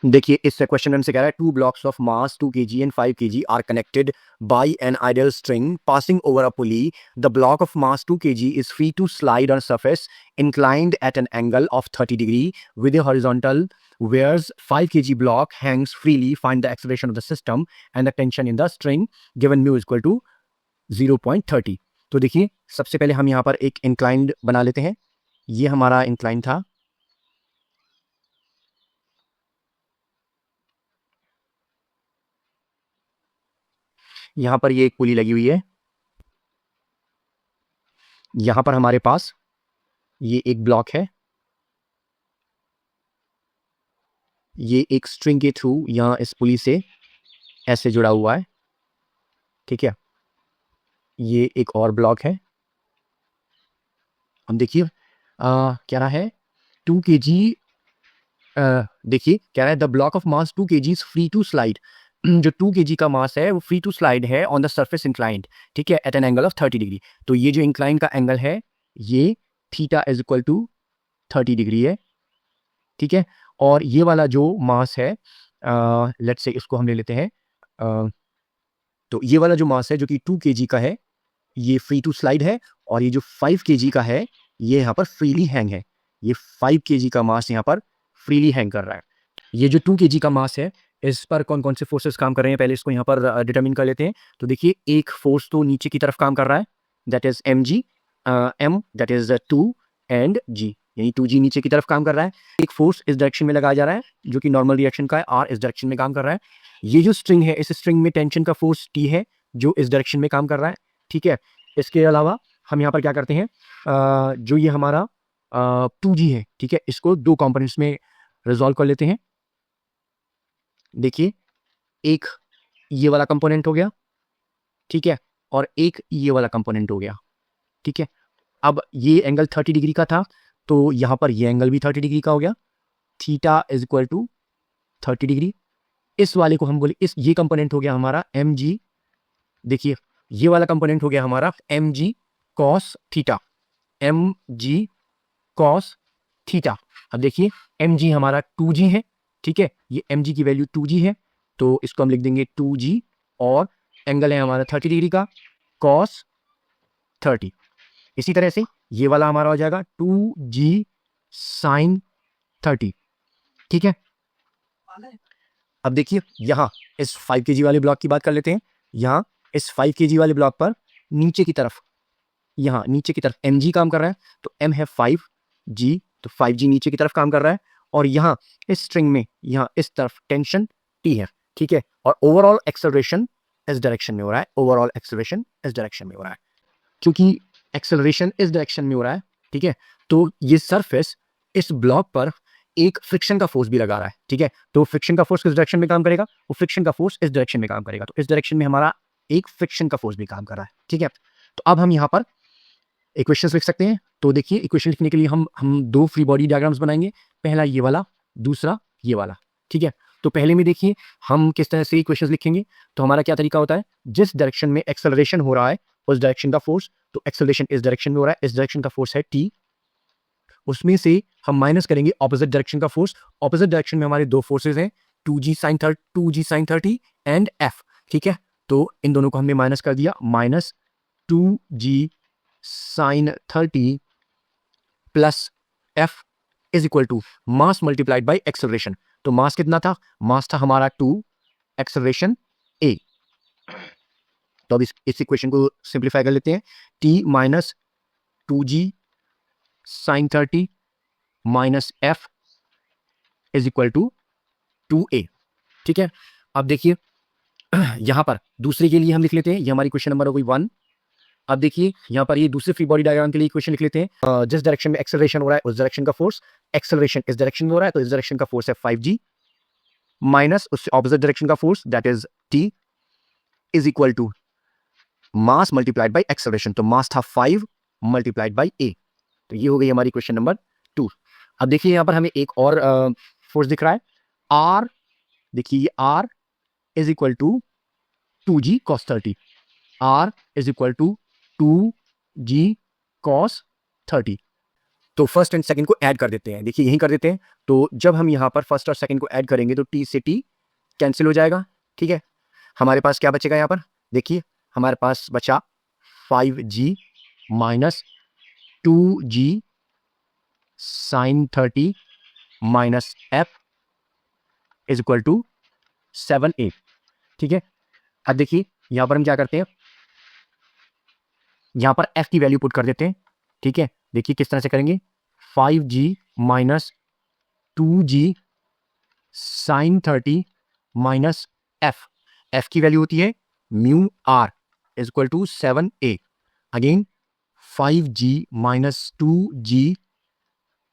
देखिए इस क्वेश्चन में हमसे कह रहा है two blocks of mass 2 kg and 5 kg are connected by an ideal string passing over a pulley. The block of mass 2 kg is free to slide on surface inclined at an angle of 30 degree with a horizontal, whereas 5 kg block hangs freely. Find the acceleration of the system and the tension in the string given mu is equal to 0.30. तो देखिए सबसे पहले हम यहाँ पर एक inclined बना लेते हैं. ये हमारा इंक्लाइन था. यहाँ पर ये एक पुली लगी हुई है. यहाँ पर हमारे पास ये एक ब्लॉक है. ये एक स्ट्रिंग के थ्रू यहाँ इस पुली से ऐसे जुड़ा हुआ है. ठीक है. ये एक और ब्लॉक है. हम देखिए क्या रहा है 2 kg. देखिए क्या रहा है the block of mass 2 kg is free to slide. जो 2 kg का मास है वो फ्री टू स्लाइड है ऑन द सरफेस इंक्लाइंड. ठीक है. At an angle of 30 degree. तो ये जो इंक्लाइन का एंगल है ये theta is equal to 30 degree है. ठीक है. और ये वाला जो मास है लेट्स से इसको हम ले लेते हैं. तो ये वाला जो मास है जो कि 2 kg का है ये फ्री टू स्लाइड है. और ये जो 5 kg का है ये यहाँ पर फ्रीली हैंग है. ये 5 kg का मास यहाँ पर फ्रीली हैंग कर रहा है. ये जो 2 kg का मास है इस पर कौन कौन से फोर्सेस काम कर रहे हैं पहले इसको यहाँ पर डिटरमिन कर लेते हैं. तो देखिए एक फोर्स तो नीचे की तरफ काम कर रहा है that is M G. M that is 2 and G यानी 2g नीचे की तरफ काम कर रहा है. एक फोर्स इस डायरेक्शन में लगाया जा रहा है जो कि नॉर्मल रिएक्शन का है. आर इस डायरेक्शन में काम कर रहा है. ये जो स्ट्रिंग है इस स्ट्रिंग में टेंशन का फोर्स टी है जो इस डायरेक्शन में काम कर रहा है. ठीक है. इसके अलावा हम यहाँ पर क्या करते हैं जो ये हमारा 2g है. ठीक है. इसको दो कंपोनेंट्स में रिजॉल्व कर लेते हैं. देखिए एक ये वाला कंपोनेंट हो गया. ठीक है. और एक ये वाला कंपोनेंट हो गया. ठीक है. अब ये एंगल 30 डिग्री का था तो यहां पर ये एंगल भी 30 डिग्री का हो गया. Theta is equal to 30 degree. इस वाले को हम बोले इस ये कंपोनेंट हो गया हमारा एम जी. देखिए ये वाला कंपोनेंट हो गया हमारा M G cos theta. M G cos theta. अब देखिए एम जी हमारा 2g है. ठीक है. ये एम जी की वैल्यू 2g है तो इसको हम लिख देंगे 2g. और एंगल है हमारा 30 डिग्री का कॉस 30. इसी तरह से ये वाला हमारा हो जाएगा 2g साइन 30. ठीक है. अब देखिए यहां इस 5 kg वाले ब्लॉक की बात कर लेते हैं. यहां इस 5 kg वाले ब्लॉक पर नीचे की तरफ यहां नीचे की तरफ mg काम कर रहा है. तो m है 5g तो 5g नीचे की तरफ काम कर रहा है. और यहां इस स्ट्रिंग में यहां इस तरफ टेंशन t है. ठीक है. और ओवरऑल एक्सेलरेशन इस डायरेक्शन में हो रहा है. ओवरऑल एक्सेलरेशन इस डायरेक्शन में हो रहा है. क्योंकि एक्सेलरेशन इस डायरेक्शन में हो रहा है. ठीक है. तो ये सरफेस इस ब्लॉक पर एक फ्रिक्शन का फोर्स भी लगा रहा है. ठीक है. तो फ्रिक्शन का फोर्स किस डायरेक्शन में काम करेगा वो फ्रिक्शन का फोर्स इस डायरेक्शन में काम करेगा. तो इस डायरेक्शन में हमारा एक फ्रिक्शन का फोर्स भी काम कर रहा है. ठीक है. तो अब हम यहाँ पर इक्वेशंस लिख सकते हैं. तो देखिए इक्वेशन लिखने के लिए हम दो फ्री बॉडी डायग्राम्स बनाएंगे. पहला ये वाला दूसरा ये वाला. ठीक है. तो पहले में देखिए हम किस तरह से इक्वेशंस लिखेंगे. तो हमारा क्या तरीका होता है जिस डायरेक्शन में एक्सेलरेशन हो रहा है उस डायरेक्शन का फोर्स. तो एक्सेलरेशन इस डायरेक्शन में हो रहा है. इस डायरेक्शन का फोर्स है टी. उसमें से हम माइनस करेंगे ऑपोजिट डायरेक्शन का फोर्स. ऑपोजिट डायरेक्शन में हमारे दो फोर्सेज हैं 2g sin 30 एंड f. ठीक है. तो इन दोनों को हमने माइनस कर दिया. Minus 2g sin 30 plus f is equal to mass multiplied by acceleration. तो मास कितना था मास था हमारा 2 एक्सेलरेशन a. तो अब इस इक्वेशन को सिंप्लीफाई कर लेते हैं. t minus 2g sine 30 minus F is equal to 2a. ठीक है. अब देखिए यहां पर दूसरे के लिए हम लिख लेते हैं. ये हमारी क्वेश्चन नंबर हो गई 1. अब देखिए यहां पर ये दूसरे फ्री बॉडी डायग्राम के लिए क्वेश्चन लिख लेते हैं. जिस डायरेक्शन में एक्सेलरेशन हो रहा है उस डायरेक्शन का फोर्स. एक्सेलरेशन इस डायरेक्शन में हो रहा है तो इस डायरेक्शन का फोर्स है 5g माइनस उससे ऑपोजिट डायरेक्शन का force that is t is equal to mass multiplied by acceleration. तो मास था 5 मल्टीप्लाइड बाई a. तो ये हो गई हमारी क्वेश्चन नंबर 2. अब देखिए यहां पर हमें एक और फोर्स दिख रहा है R. देखिए ये R is equal to 2g cos 30. R is equal to 2g cos 30. तो फर्स्ट एंड सेकंड को ऐड कर देते हैं, देखिए यहीं कर देते हैं। तो जब हम यहाँ पर फर्स्ट और सेकंड को ऐड करेंगे तो टी से टी कैंसिल हो जाएगा, ठीक है। हमारे पास क्या बचेगा यहाँ पर, देखिए हमारे पास बचा 5g minus 2g sine 30 minus f is equal to 7a, ठीक है। अब देखिए यहां पर हम क्या करते हैं, यहां पर f की वैल्यू पुट कर देते हैं, ठीक है। देखिए किस तरह से करेंगे, 5g minus 2g sine 30 minus f की वैल्यू होती है mu r is equal to 7a। Again 5g minus 2g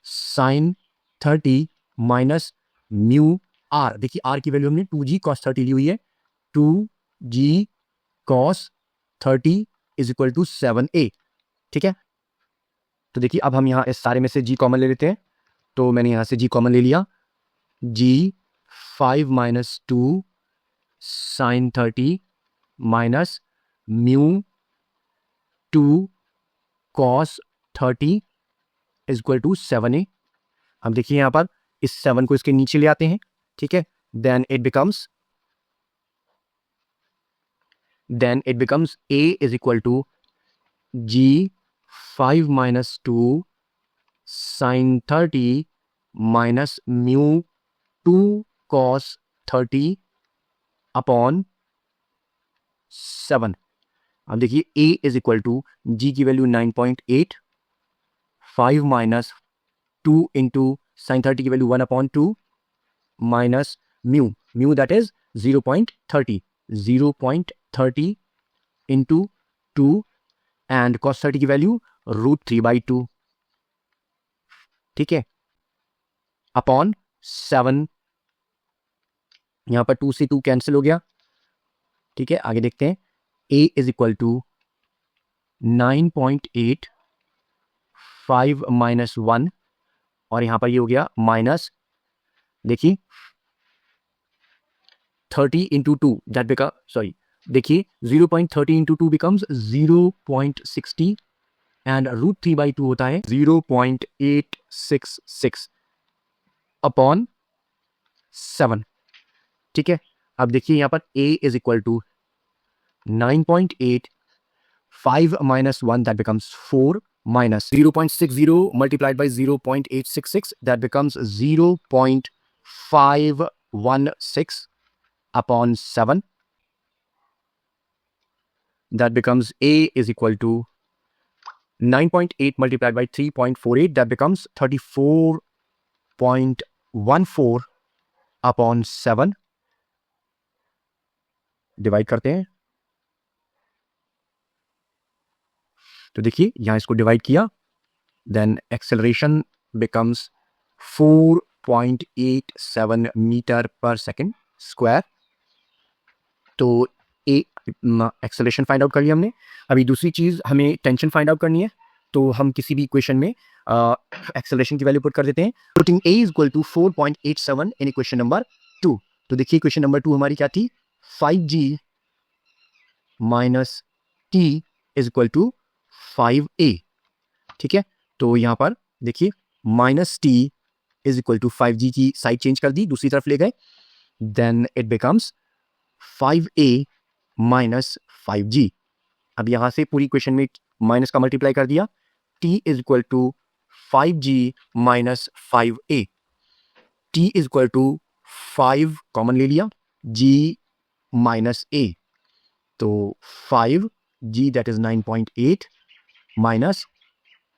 sine 30 minus mu r, देखिए r की वैल्यू हमने 2g cos 30 ली हुई है, 2g cos 30 is equal to 7a, ठीक है। तो देखिए अब हम यहां इस सारे में से g कॉमन ले लेते हैं, तो मैंने यहां से g कॉमन ले लिया, g 5 minus 2 sine 30 minus mu 2 cos 30 is equal to 7a। हम देखिए यहां पर इस 7 को इसके नीचे ले आते हैं, ठीक है। Then it becomes a is equal to g 5 minus 2 sine 30 minus mu 2 cos 30 upon 7। अब देखिए a is equal to g की वैल्यू 9.8, 5 माइनस 2 इंटू साइन 30 की value 1/2 minus mu that is 0.30 into 2 and cos 30 की value √3/2, ठीक है, upon 7। यहां पर 2 से 2 कैंसिल हो गया, ठीक है। आगे देखते हैं, a is equal to 9.8 5 minus 1 और यहां पर ये हो गया माइनस, देखिए 30 इंटू 2 दैट बिकम सॉरी, देखिए 0.30 इंटू 2 बिकम्स 0.60 एंड √3/2 होता है 0.866 अपॉन 7, ठीक है। अब देखिए यहां पर a is equal to 9.8 5 minus 1 that becomes 4 minus 0.60 multiplied by 0.866 that becomes 0.516 upon 7. That becomes a is equal to 9.8 multiplied by 3.48 that becomes 34.14 upon 7. Divide करते हैं तो देखिए यहां इसको डिवाइड किया, देन एक्सेलरेशन बिकम्स 4.87 मीटर पर सेकेंड स्क्वायर। तो acceleration find out कर लिया हमने। अभी दूसरी चीज हमें टेंशन फाइंड आउट करनी है, तो हम किसी भी इक्वेशन में एक्सेलरेशन की वैल्यू पुट कर देते हैं। Putting a is equal to 4.87 in equation number 2। तो देखिए इक्वेशन नंबर 2 हमारी क्या थी, 5g minus t is equal to 5a, ठीक है। तो यहां पर देखिए minus t is equal to 5g की साइड चेंज कर दी, दूसरी तरफ ले गए, then it becomes 5a minus 5g। अब यहां से पूरी इक्वेशन में माइनस का मल्टीप्लाई कर दिया, t is equal to 5g minus 5a, t is equal to 5 common ले लिया, g माइनस a, तो 5g that is 9.8 minus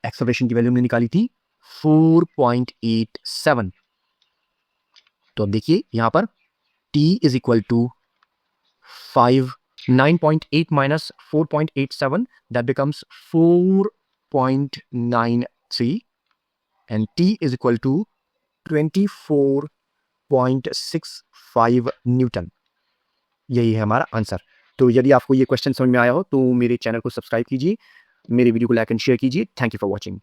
acceleration की वैल्यू हमने निकाली थी 4.87। तो अब देखिए यहां पर t is equal to 9.8 minus 4.87 that becomes 4.93 and t is equal to 24.65 Newton. यही है हमारा आंसर। तो यदि आपको ये क्वेश्चन समझ में आया हो तो मेरे चैनल को सब्सक्राइब कीजिए, मेरे वीडियो को लाइक एंड शेयर कीजिए। Thank you for watching.